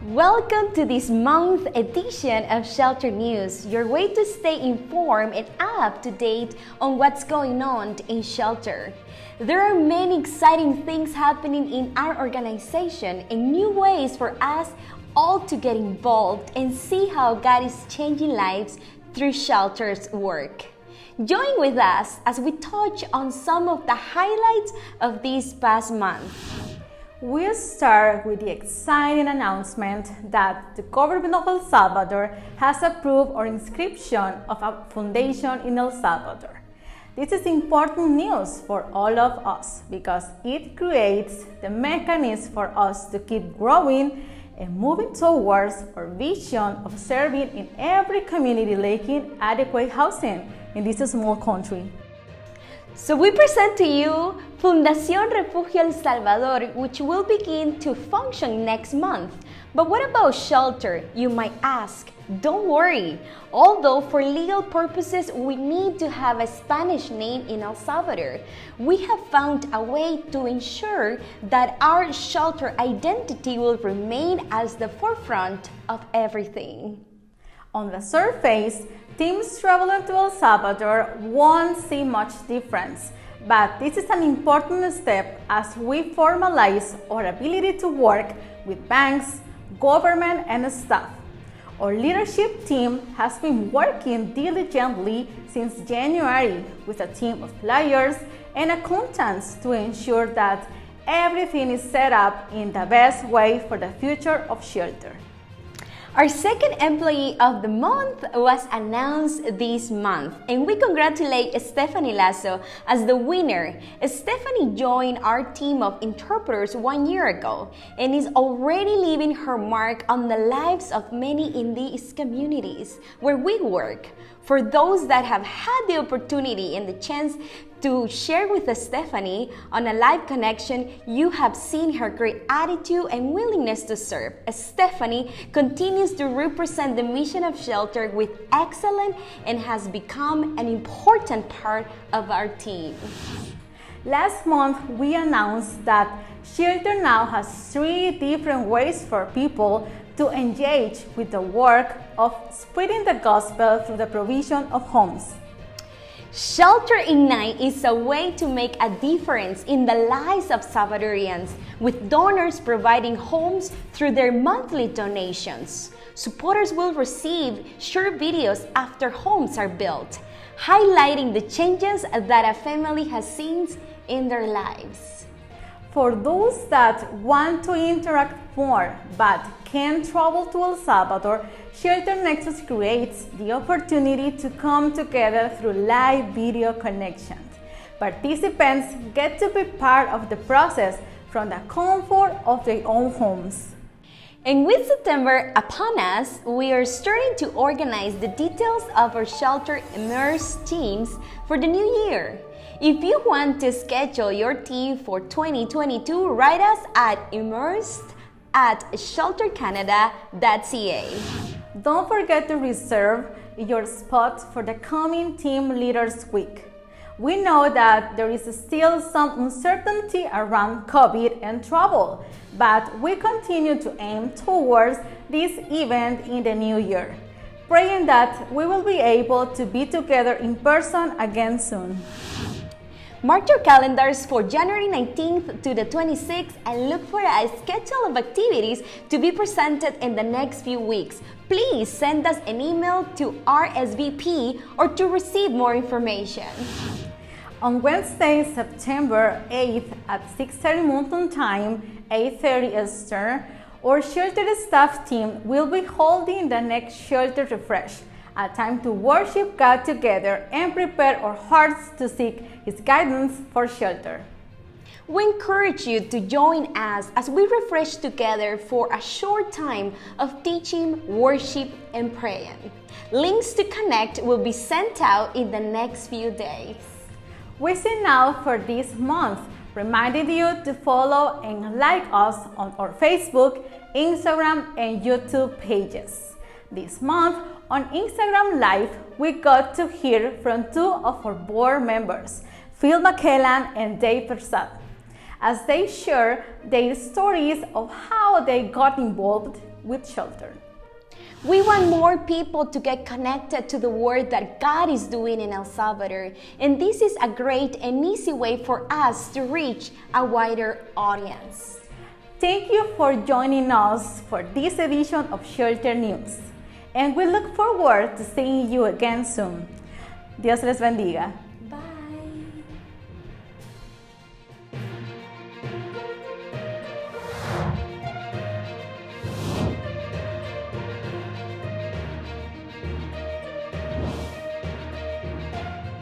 Welcome to this month edition of Shelter News, your way to stay informed and up to date on what's going on in shelter. There are many exciting things happening in our organization and new ways for us all to get involved and see how God is changing lives through shelter's work. Join with us as we touch on some of the highlights of this past month. We'll start with the exciting announcement that the government of El Salvador has approved our inscription of a foundation in El Salvador. This is important news for all of us because it creates the mechanism for us to keep growing and moving towards our vision of serving in every community lacking adequate housing in this small country. So we present to you Fundación Refugio El Salvador, which will begin to function next month. But what about shelter, you might ask? Don't worry. Although for legal purposes we need to have a Spanish name in El Salvador, we have found a way to ensure that our shelter identity will remain as the forefront of everything. On the surface, teams traveling to El Salvador won't see much difference, but this is an important step as we formalize our ability to work with banks, government, and staff. Our leadership team has been working diligently since January with a team of lawyers and accountants to ensure that everything is set up in the best way for the future of shelter. Our second employee of the month was announced this month, and we congratulate Stephanie Lasso as the winner. Stephanie joined our team of interpreters 1 year ago and is already leaving her mark on the lives of many in these communities where we work. For those that have had the opportunity and the chance to share with Stephanie on a live connection, you have seen her great attitude and willingness to serve. Stephanie continues to represent the mission of shelter with excellence and has become an important part of our team. Last month, we announced that shelter now has 3 different ways for people to engage with the work of spreading the gospel through the provision of homes. Shelter Ignite is a way to make a difference in the lives of Salvadorians, with donors providing homes through their monthly donations. Supporters will receive short videos after homes are built, highlighting the changes that a family has seen in their lives. For those that want to interact more but can't travel to El Salvador, Shelter Nexus creates the opportunity to come together through live video connections. Participants get to be part of the process from the comfort of their own homes. And with September upon us, we are starting to organize the details of our Shelter Immerse teams for the new year. If you want to schedule your team for 2022, write us at immersed@sheltercanada.ca. Don't forget to reserve your spot for the coming Team Leaders Week. We know that there is still some uncertainty around COVID and travel, but we continue to aim towards this event in the new year, praying that we will be able to be together in person again soon. Mark your calendars for January 19th to the 26th and look for a schedule of activities to be presented in the next few weeks. Please send us an email to RSVP or to receive more information. On Wednesday, September 8th at 6:30 Mountain Time, 8:30 Eastern, our shelter staff team will be holding the next Shelter Refresh, a time to worship God together and prepare our hearts to seek His guidance for shelter. We encourage you to join us as we refresh together for a short time of teaching, worship, and praying. Links to connect will be sent out in the next few days. We sign out for this month, reminding you to follow and like us on our Facebook, Instagram, and YouTube pages. This month, on Instagram Live, we got to hear from 2 of our board members, Phil McKellan and Dave Persad. as they share their stories of how they got involved with shelter. We want more people to get connected to the work that God is doing in El Salvador, and this is a great and easy way for us to reach a wider audience. Thank you for joining us for this edition of Shelter News, and we look forward to seeing you again soon. Dios les bendiga.